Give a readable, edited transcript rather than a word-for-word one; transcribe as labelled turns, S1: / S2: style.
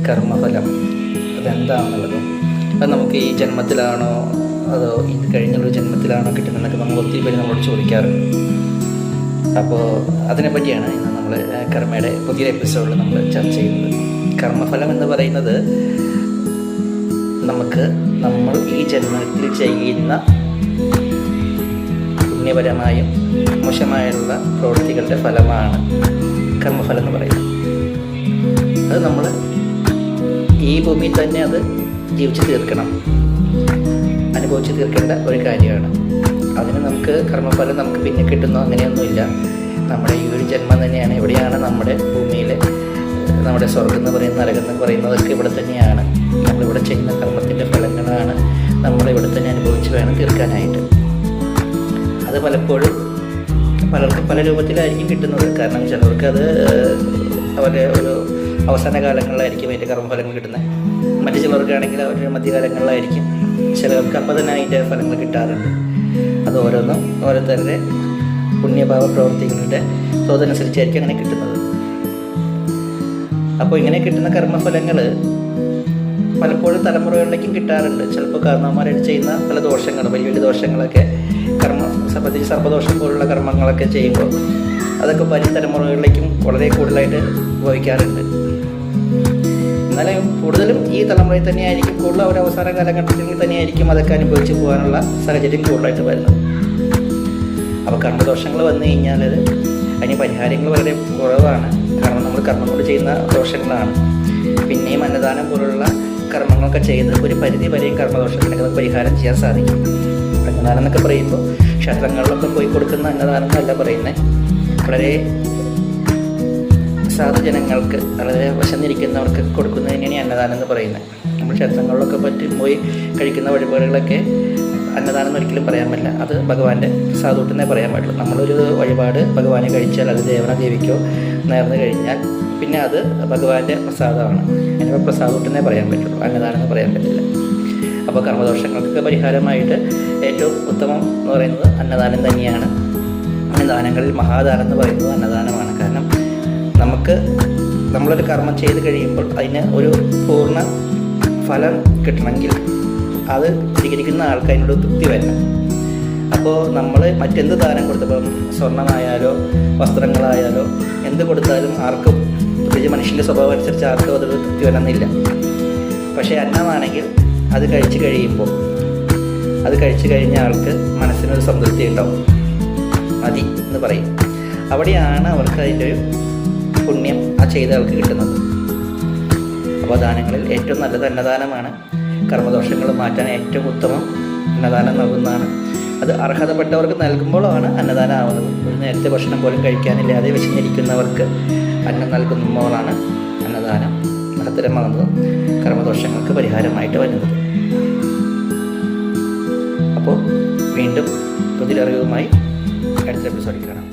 S1: കർമ്മഫലം അതെന്താണെന്നുള്ളതും അത് നമുക്ക് ഈ ജന്മത്തിലാണോ അതോ ഇത് കഴിഞ്ഞുള്ള ജന്മത്തിലാണോ കിട്ടുന്നതെന്നൊക്കെ നമ്മൾ ഒത്തിരി പേര് നമ്മളോട് ചോദിക്കാറുണ്ട്. അപ്പോൾ അതിനെപ്പറ്റിയാണ് ഇന്ന് നമ്മൾ കർമ്മയുടെ പുതിയ എപ്പിസോഡിൽ നമ്മൾ ചർച്ച ചെയ്യുന്നത്. കർമ്മഫലം എന്ന് പറയുന്നത് നമ്മൾ ഈ ജന്മത്തിൽ ചെയ്യുന്ന പുണ്യപരമായും മോശമായുള്ള പ്രവൃത്തികളുടെ ഫലമാണ് കർമ്മഫലം എന്ന് പറയുന്നത്. അത് നമ്മൾ ഈ ഭൂമിയിൽ തന്നെ അത് ജീവിച്ച് തീർക്കണം, അനുഭവിച്ച് തീർക്കേണ്ട ഒരു കാര്യമാണ്. അതിന് നമുക്ക് കർമ്മഫലം നമുക്ക് പിന്നെ കിട്ടുന്നോ അങ്ങനെയൊന്നുമില്ല. നമ്മുടെ ഈ ഒരു ജന്മം തന്നെയാണ്, എവിടെയാണ് നമ്മുടെ ഭൂമിയിൽ നമ്മുടെ സ്വർഗം എന്ന് പറയുന്ന നരകം എന്ന് പറയുന്നതൊക്കെ ഇവിടെ തന്നെയാണ്. നമ്മളിവിടെ ചെയ്യുന്ന കർമ്മത്തിൻ്റെ ഫലങ്ങളാണ് നമ്മളിവിടെ തന്നെ അനുഭവിച്ച് വേണം തീർക്കാനായിട്ട്. അത് പലപ്പോഴും പലർക്കും പല രൂപത്തിലായിരിക്കും കിട്ടുന്നത്. കാരണം ചിലർക്ക് അത് അവരുടെ ഒരു അവസാന കാലങ്ങളിലായിരിക്കും അതിൻ്റെ കർമ്മഫലങ്ങൾ കിട്ടുന്നത്. മറ്റു ചിലർക്കാണെങ്കിൽ അവരുടെ മധ്യകാലങ്ങളിലായിരിക്കും. ചിലർക്ക് അപ്പം തന്നെ അതിൻ്റെ ഫലങ്ങൾ കിട്ടാറുണ്ട്. അത് ഓരോന്നും ഓരോരുത്തരുടെ പുണ്യഭാവ പ്രവൃത്തികളുടെ തോതനുസരിച്ചായിരിക്കും അങ്ങനെ കിട്ടുന്നത്. അപ്പോൾ ഇങ്ങനെ കിട്ടുന്ന കർമ്മഫലങ്ങൾ പലപ്പോഴും തലമുറകളിലേക്കും കിട്ടാറുണ്ട്. ചിലപ്പോൾ കാരണവന്മാരായിട്ട് ചെയ്യുന്ന പല ദോഷങ്ങൾ, വലിയ വലിയ ദോഷങ്ങളൊക്കെ പ്രത്യേകിച്ച് സർപ്പദോഷം പോലുള്ള കർമ്മങ്ങളൊക്കെ ചെയ്യുമ്പോൾ അതൊക്കെ വലിയ തലമുറകളിലേക്കും വളരെ കൂടുതലായിട്ട് ഉപയോഗിക്കാറുണ്ട്. എന്നാലും കൂടുതലും ഈ തലമുറയിൽ തന്നെയായിരിക്കും കൂടുതൽ ഒരു അവസാന കാലഘട്ടത്തിൽ തന്നെയായിരിക്കും അതൊക്കെ അനുഭവിച്ച് പോകാനുള്ള സാഹചര്യം കൂടുതലായിട്ട് വരുന്നത്. അപ്പോൾ കർമ്മദോഷങ്ങൾ വന്നു കഴിഞ്ഞാൽ അതിന് പരിഹാരങ്ങൾ വളരെ കുറവാണ്. കാരണം നമ്മൾ കർമ്മം കൊണ്ട് ചെയ്യുന്ന ദോഷങ്ങളാണ്. പിന്നെയും അന്നദാനം പോലുള്ള കർമ്മങ്ങളൊക്കെ ചെയ്ത് ഒരു പരിധി വരെയും കർമ്മദോഷത്തിനൊക്കെ പരിഹാരം ചെയ്യാൻ സാധിക്കും. അന്നദാനം എന്നൊക്കെ പറയുമ്പോൾ ക്ഷേത്രങ്ങളിലൊക്കെ പോയി കൊടുക്കുന്ന അന്നദാനം എന്നല്ല പറയുന്നത്. വളരെ സാധുജനങ്ങൾക്ക്, വളരെ വിശന്നിരിക്കുന്നവർക്ക് കൊടുക്കുന്നതിനാണ് അന്നദാനം എന്ന് പറയുന്നത്. നമ്മൾ ക്ഷേത്രങ്ങളിലൊക്കെ പോയി കഴിക്കുന്ന വഴിപാടുകളൊക്കെ അന്നദാനം എന്ന് ഒരിക്കലും പറയാൻ പറ്റില്ല. അത് ഭഗവാന്റെ പ്രസാദൂട്ടെന്നേ പറയാൻ പാടുള്ളൂ. നമ്മളൊരു വഴിപാട് ഭഗവാനെ കഴിച്ചാൽ അത് ദേവനദേവിക്കോ നേർന്നു കഴിഞ്ഞാൽ പിന്നെ അത് ഭഗവാന്റെ പ്രസാദമാണ്. അങ്ങനെ പ്രസാദൂട്ടെന്നേ പറയാൻ പറ്റുള്ളൂ, അന്നദാനം എന്ന് പറയാൻ പറ്റില്ല. അപ്പോൾ കർമ്മദോഷങ്ങൾക്കൊക്കെ പരിഹാരമായിട്ട് ഏറ്റവും ഉത്തമം എന്ന് പറയുന്നത് അന്നദാനം തന്നെയാണ്. അന്നദാനങ്ങളിൽ മഹാദാനം എന്ന് പറയുന്നത് അന്നദാനമാണ്. കാരണം നമ്മളൊരു കർമ്മം ചെയ്ത് കഴിയുമ്പോൾ അതിന് ഒരു പൂർണ്ണ ഫലം കിട്ടണമെങ്കിൽ അത് സ്വീകരിക്കുന്ന ആൾക്ക് അതിനോട് തൃപ്തി വരണം. അപ്പോൾ നമ്മൾ മറ്റെന്ത് ദാനം കൊടുത്തപ്പം സ്വർണ്ണമായാലോ വസ്ത്രങ്ങളായാലോ എന്ത് കൊടുത്താലും ആർക്കും, പ്രത്യേകിച്ച് മനുഷ്യൻ്റെ സ്വഭാവം അനുസരിച്ച് ആർക്കും അതൊരു തൃപ്തി വരണമെന്നില്ല. പക്ഷേ അന്നമാണെങ്കിൽ അത് കഴിച്ച് കഴിഞ്ഞ ആൾക്ക് മനസ്സിനൊരു സംതൃപ്തി ഉണ്ടാവും, മതി എന്ന് പറയും. അവിടെയാണ് അവർക്ക് അതിൻ്റെ ഒരു പുണ്യം ആ ചെയ്ത ആൾക്ക് കിട്ടുന്നത്. അപ്പോൾ ദാനങ്ങളിൽ ഏറ്റവും നല്ലത് അന്നദാനമാണ്. കർമ്മദോഷങ്ങൾ മാറ്റാൻ ഏറ്റവും ഉത്തമം അന്നദാനം നൽകുന്നതാണ്. അത് അർഹതപ്പെട്ടവർക്ക് നൽകുമ്പോഴാണ് അന്നദാനം ആവുന്നത്. ഒരു നേരത്തെ ഭക്ഷണം പോലും കഴിക്കാനില്ലാതെ വിശന്നിരിക്കുന്നവർക്ക് അന്നം നൽകുമ്പോഴാണ് അന്നദാനം മഹത്തരമാകുന്നതും കർമ്മദോഷങ്ങൾക്ക് പരിഹാരമായിട്ട് വരുന്നത്. അപ്പോൾ വീണ്ടും പുതിയൊരറിവുമായി അടുത്ത എപ്പിസോഡിൽ കാണാം.